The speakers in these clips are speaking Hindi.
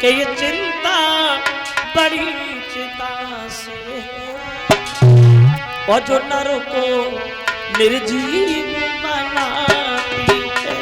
कि ये चिंता बड़ी चिता से और जो नर को निर्जीव बनाती है।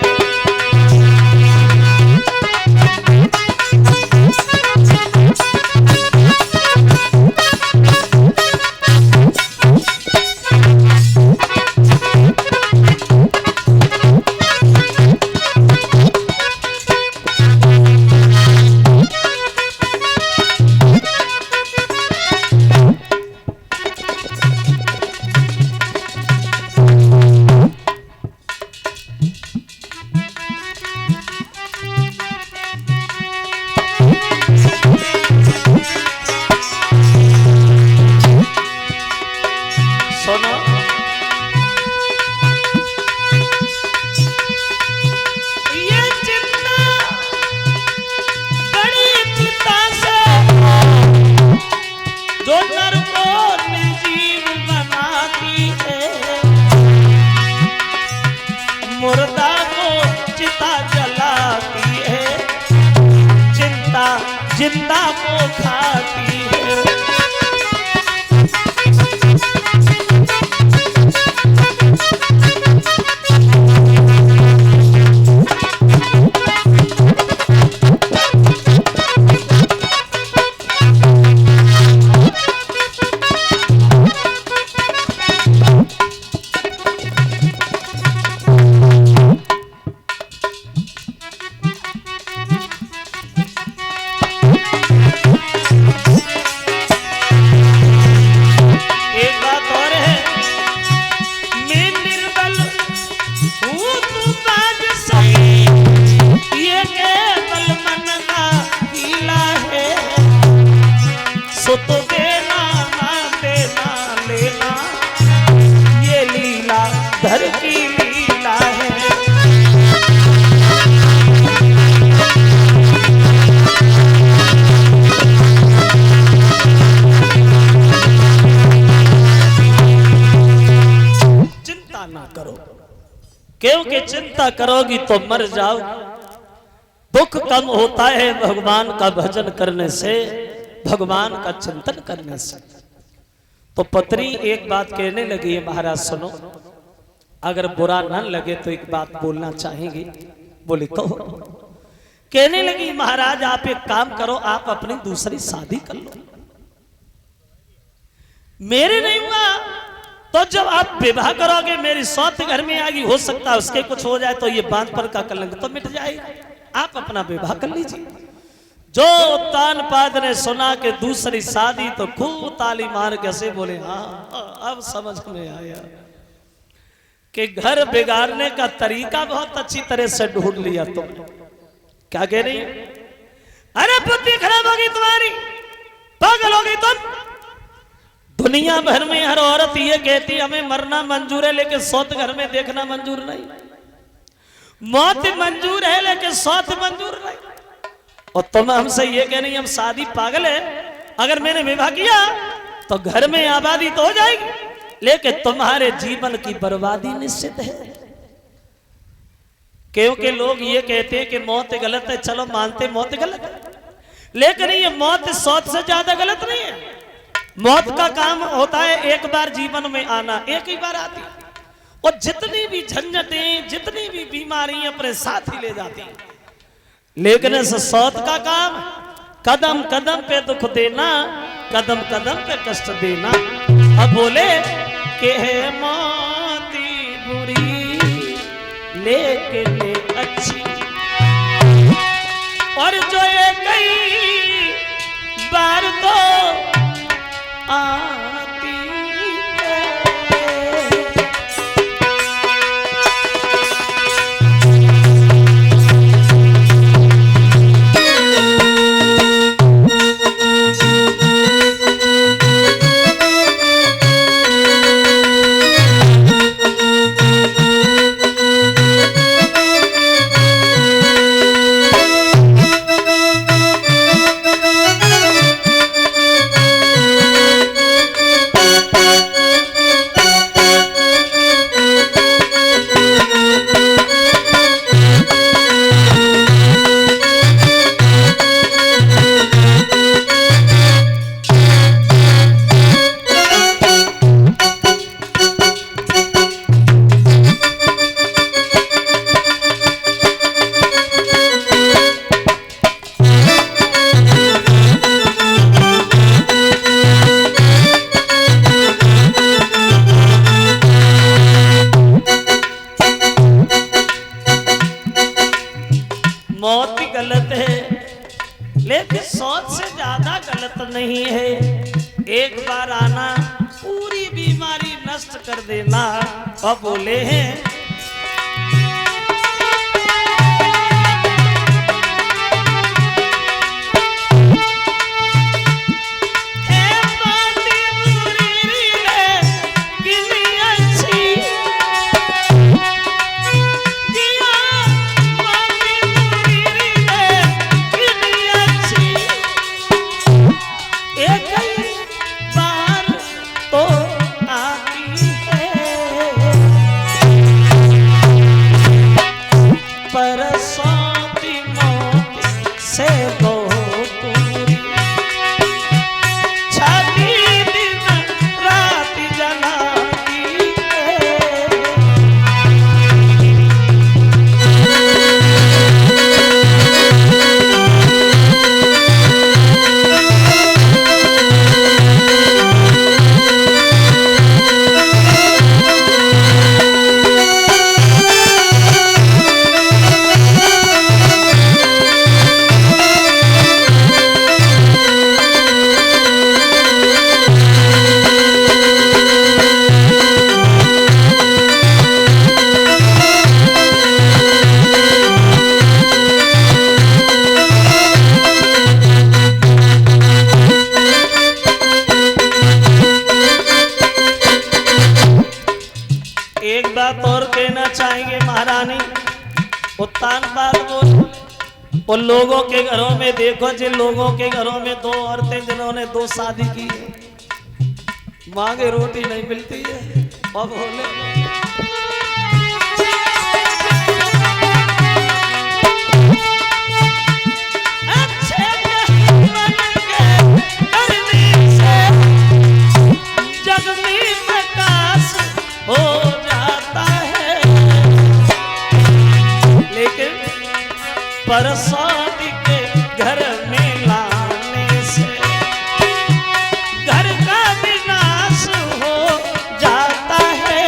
जिंदा को खाती है। तो देना ना देना लेना, ये लीला धर की लीला है। चिंता ना करो, क्योंकि चिंता करोगी तो मर जाओ। दुख कम होता है भगवान का भजन करने से, भगवान का चिंतन करने से। तो पत्नी एक बात कहने लगी है, महाराज सुनो, अगर बुरा न लगे तो एक बात बोलना चाहेंगे। बोले तो कहने लगी, महाराज आप एक काम करो, आप अपनी दूसरी शादी कर लो। मेरे नहीं हुआ तो जब आप विवाह करोगे मेरी सौत घर में आएगी, हो सकता है उसके कुछ हो जाए तो ये बांध पर का कलंक तो मिट जाएगा। आप अपना विवाह कर लीजिए। जो तानपाद ने सुना कि दूसरी शादी तो खूब ताली मार कैसे बोले, हाँ अब समझ में आया कि घर बिगाड़ने का तरीका बहुत अच्छी तरह से ढूंढ लिया तुम। क्या कह रही है? अरे बुद्धि खराब होगी तुम्हारी, पागल होगी तुम। दुनिया भर में हर औरत ये कहती हमें मरना मंजूर है लेकिन सौत घर में देखना मंजूर नहीं, मौत मंजूर है लेकिन सौत मंजूर नहीं। और तुम हमसे ये कह रही हम शादी पागल है, अगर मैंने विवाह किया तो घर में आबादी तो हो जाएगी लेकिन तुम्हारे जीवन की बर्बादी निश्चित है। क्योंकि लोग ये कहते हैं कि मौत गलत है, चलो मानते मौत गलत है, लेकिन ये मौत सौत से ज्यादा गलत नहीं है। मौत का काम होता है एक बार जीवन में आना, एक ही बार आती है, और जितनी भी झंझटें जितनी भी बीमारी अपने साथ ही ले जाती है। लेकिन इस सौत का काम कदम कदम पे दुख देना, कदम कदम पे कष्ट देना। अब बोले कि है मौती बुरी लेकिन अच्छी, और जो ये कई बार तो आती है। लेकिन सोच से ज्यादा गलत नहीं है। एक बार आना पूरी बीमारी नष्ट कर देना। और बोले हैं एक बात और कहना चाहेंगे महारानी। उत्तान बात बोल उन लोगों के घरों में देखो जिन लोगों के घरों में दो औरतें जिन्होंने दो शादी की है, मांगे रोटी नहीं मिलती है। और बोले बरसाती के घर में लाने से घर का विनाश हो जाता है।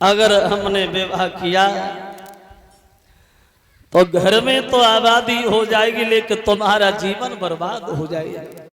अगर हमने विवाह किया तो घर में तो आबादी हो जाएगी, लेकिन तुम्हारा जीवन बर्बाद हो जाएगा।